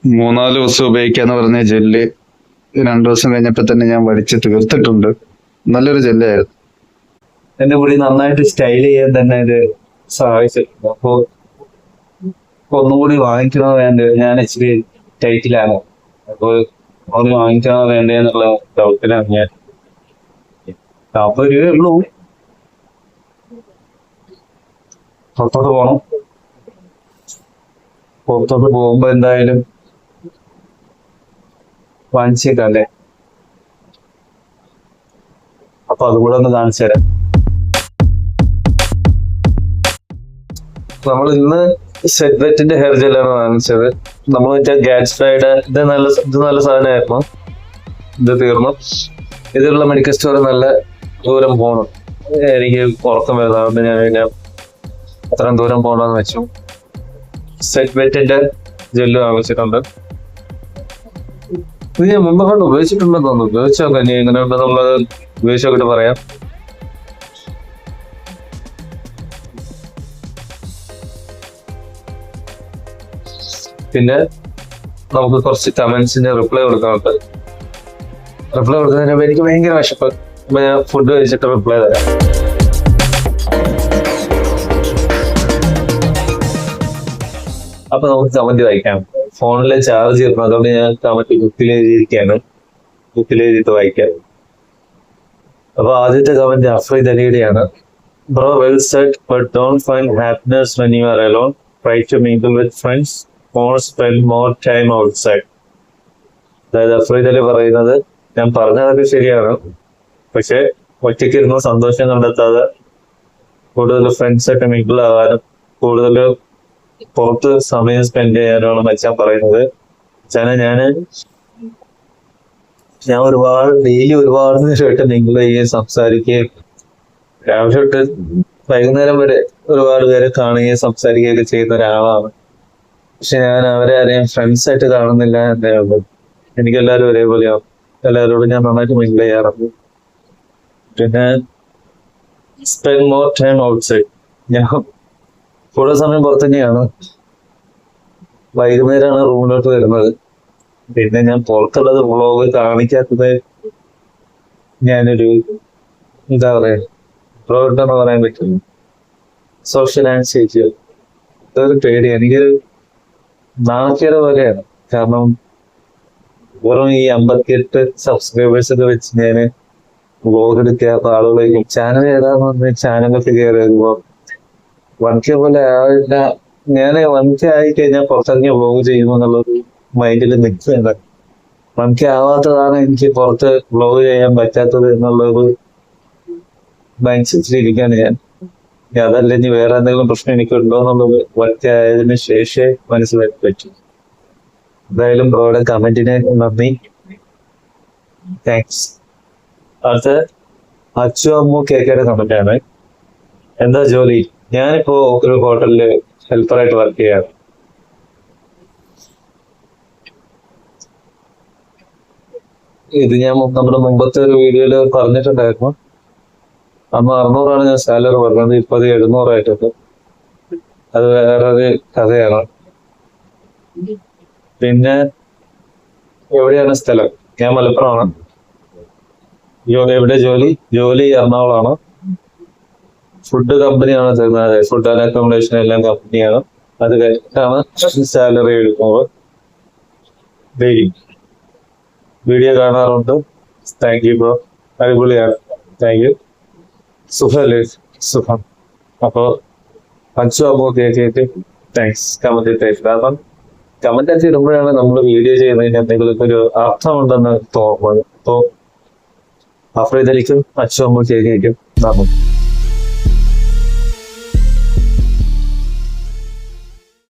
3-4 ദിവസം ഉപയോഗിക്കാന്ന് പറഞ്ഞ ജെല്ല് 2 ദിവസം കഴിഞ്ഞപ്പോ തന്നെ ഞാൻ വടിച്ച് തീർത്തിട്ടുണ്ട്. നല്ലൊരു ജെല്ലായിരുന്നു. എന്റെ മുടി നന്നായിട്ട് സ്റ്റൈൽ ചെയ്യാൻ തന്നെ ഇത് സഹായിച്ചിട്ടുണ്ട്. അപ്പൊ ഒന്നുകൂടി വാങ്ങിക്കണോ വേണ്ട, ഞാൻ ഇച്ചിരി ടൈറ്റിലാണ്. അപ്പൊ ഒന്ന് വാങ്ങിക്കണോ വേണ്ടേന്നുള്ള ഡൗട്ടിലാണ് ഞാൻ. 40 രൂപയേ ഉള്ളൂ. പുറത്തോട്ട് പോണം. പുറത്തോട്ട് പോകുമ്പോ എന്തായാലും വാങ്ങിച്ചേക്കാം അല്ലേ? അപ്പൊ അതുകൂടെ ഒന്ന് കാണിച്ചു തരാം. നമ്മൾ ഇന്ന് സെറ്റ്വെറ്റിന്റെ ഹെയർ ജെല്ലാണ് വാങ്ങിച്ചത്. നമ്മൾ മറ്റേ ഗാറ്റ്സ്ബൈയുടെ ഇത് നല്ല സാധനമായിരുന്നു. ഇത് തീർന്നു. ഇതിലുള്ള മെഡിക്കൽ സ്റ്റോർ നല്ല ദൂരം പോകണം. എനിക്ക് ഉറക്കം വരുന്നതുകൊണ്ട് ഞാൻ പിന്നെ അത്രയും ദൂരം പോകണമെന്ന് വെച്ചു. സെറ്റ്വെറ്റിന്റെ ജെല്ല് വാങ്ങിച്ചിട്ടുണ്ട്. ഇത് ഞാൻ മുമ്പ് കൊണ്ട് ഉപയോഗിച്ചിട്ടുണ്ടെന്ന് തോന്നുന്നു. ഉപയോഗിച്ചോക്കാം. ഇനി എങ്ങനെ ഉണ്ടെന്നുള്ളത് ഉപയോഗിച്ചോക്കിട്ട് പറയാം. പിന്നെ നമുക്ക് കുറച്ച് കമന്റ്സിന് റിപ്ലൈ കൊടുക്കാനുണ്ട്. റിപ്ലൈ കൊടുക്കുന്നതിന് എനിക്ക് ഭയങ്കര വിശപ്പ്. അപ്പൊ ഞാൻ ഫുഡ് കഴിച്ചിട്ട് റിപ്ലൈ തരാം. അപ്പൊ നമുക്ക് കമന്റ് വായിക്കാം. ഫോണിലെ ചാർജ് ചെയ്യണം, അതുകൊണ്ട് ഞാൻ കമന്റ് ബുക്കിൽ എഴുതിയിട്ട് വായിക്കാം. അപ്പൊ ആദ്യത്തെ കമന്റ് അഫ്രീദ് അലിയുടെയാണ്. Bro well said, but don't find happiness when you are alone. Try to mingle with friends. More spend more time outside. അതായത് അഫ്രീദ് അലി പറയുന്നത്, ഞാൻ പറഞ്ഞതൊക്കെ ശരിയാണ്, പക്ഷെ ഒറ്റയ്ക്ക് ഇരുന്ന് സന്തോഷം കണ്ടെത്താതെ കൂടുതൽ ഫ്രണ്ട്സൊക്കെ മിങ്കിൾ ആവാനും കൂടുതൽ പുറത്ത് സമയം സ്പെൻഡ് ചെയ്യാനാണ് മച്ചാൻ പറയുന്നത്. ഞാൻ ഡെയിലി ഒരുപാട് നേരമായിട്ട് നിങ്ങൾ സംസാരിക്കുകയും രാവിലെ തൊട്ട് വൈകുന്നേരം വരെ ഒരുപാട് പേരെ കാണുകയും സംസാരിക്കുകയൊക്കെ ചെയ്യുന്ന ഒരാളാണ്. പക്ഷെ ഞാൻ അവരെ ആരെയും ഫ്രണ്ട്സായിട്ട് കാണുന്നില്ല എന്നേ ഉള്ളൂ. എനിക്കെല്ലാവരും ഒരേപോലെയാവും. എല്ലാവരോടും ഞാൻ നന്നായിട്ട് മിങ്കിൾ ചെയ്യാറുണ്ട്. പിന്നെ സ്പെൻഡ് മോർ ടൈം ഔട്ട്സൈഡ്. ഞാൻ കൂടുതൽ സമയം പുറത്ത് തന്നെയാണ്. വൈകുന്നേരമാണ് റൂമിലോട്ട് വരുന്നത്. പിന്നെ ഞാൻ പുറത്തുള്ളത് വ്ളോഗ് കാണിക്കാത്തത് ഞാനൊരു എന്താ പറയാ പ്രവർത്തനം പറയാൻ പറ്റുന്നു. സോഷ്യൽ ആൻസൈറ്റി, അതൊരു പേടി. എനിക്കൊരു നാണക്കേട് പോലെയാണ്. കാരണം വെറും ഈ 58 സബ്സ്ക്രൈബേഴ്സ് ഒക്കെ വെച്ച് ഞാൻ വ്ളോഗ് എടുക്കാത്ത ആളുകളേക്കും ചാനൽ ഏതാന്ന് പറഞ്ഞ ചാനലൊക്കെ കയറി വരുമ്പോ 1K പോലെ ആവില്ല. ഞാൻ 1K ആയി കഴിഞ്ഞാൽ പുറത്തിറങ്ങിയ വ്ളോഗ് ചെയ്യുമെന്നുള്ളത് മൈൻഡിൽ നിൽക്കുന്നുണ്ട്. 1K ആവാത്തതാണ് എനിക്ക് പുറത്ത് വ്ളോഗ് ചെയ്യാൻ പറ്റാത്തത് എന്നുള്ളത് മൈൻഡ് സെറ്റിലിരിക്കാണ് ഞാൻ. അതല്ല ഇനി വേറെ എന്തെങ്കിലും പ്രശ്നം എനിക്കുണ്ടോ എന്നുള്ളത് 1K ആയതിനു ശേഷമേ മനസ്സിലാക്കി പറ്റും. എന്തായാലും ബ്രോയുടെ കമന്റിന് നന്ദി, താങ്ക്സ്. അടുത്ത അച്ചു അമ്മു കേക്കയുടെ കമന്റാണ്. എന്താ ജോലി? ഞാനിപ്പോ ഒരു ഹോട്ടലില് ഹെൽപ്പറായിട്ട് വർക്ക് ചെയ്യാണ്. ഇത് ഞാൻ നമ്മുടെ മുമ്പത്തെ ഒരു വീഡിയോയില് പറഞ്ഞിട്ടുണ്ടായിരുന്നു. അന്ന് 600 ഞാൻ സാലറി പറഞ്ഞത്. ഇപ്പൊ അത് 700 ആയിട്ടുണ്ട്. അത് വേറൊരു കഥയാണ്. പിന്നെ എവിടെയാണ് സ്ഥലം? ഞാൻ മലപ്പുറമാണ്. എവിടെ ജോലി എറണാകുളമാണ്. ഫുഡ് കമ്പനിയാണ് തരുന്നത്. ഫുഡ് ആൻഡ് അക്കോമഡേഷൻ എല്ലാം കമ്പനിയാണ്. അത് കഴിഞ്ഞിട്ടാണ് സാലറി എടുക്കുന്നത്. വീഡിയോ കാണാറുണ്ട്. താങ്ക് യു ബ്രോ, അടിപൊളിയാണ്. Thank you. സുഖല്ലേ? സുഖം. അപ്പൊ അച്ചു അമ്മോ കേട്ടിട്ട് താങ്ക്സ്. കമന്റ് അടിച്ച് ഇടുമ്പോഴാണ് നമ്മൾ വീഡിയോ ചെയ്യുന്നതിന് എന്തെങ്കിലും ഒരു അർത്ഥമുണ്ടെന്ന് തോന്നുന്നത്. അപ്പൊ അഫ്രീദ് അലിക്കും അച്ചു അമ്മോ കേൾക്കും.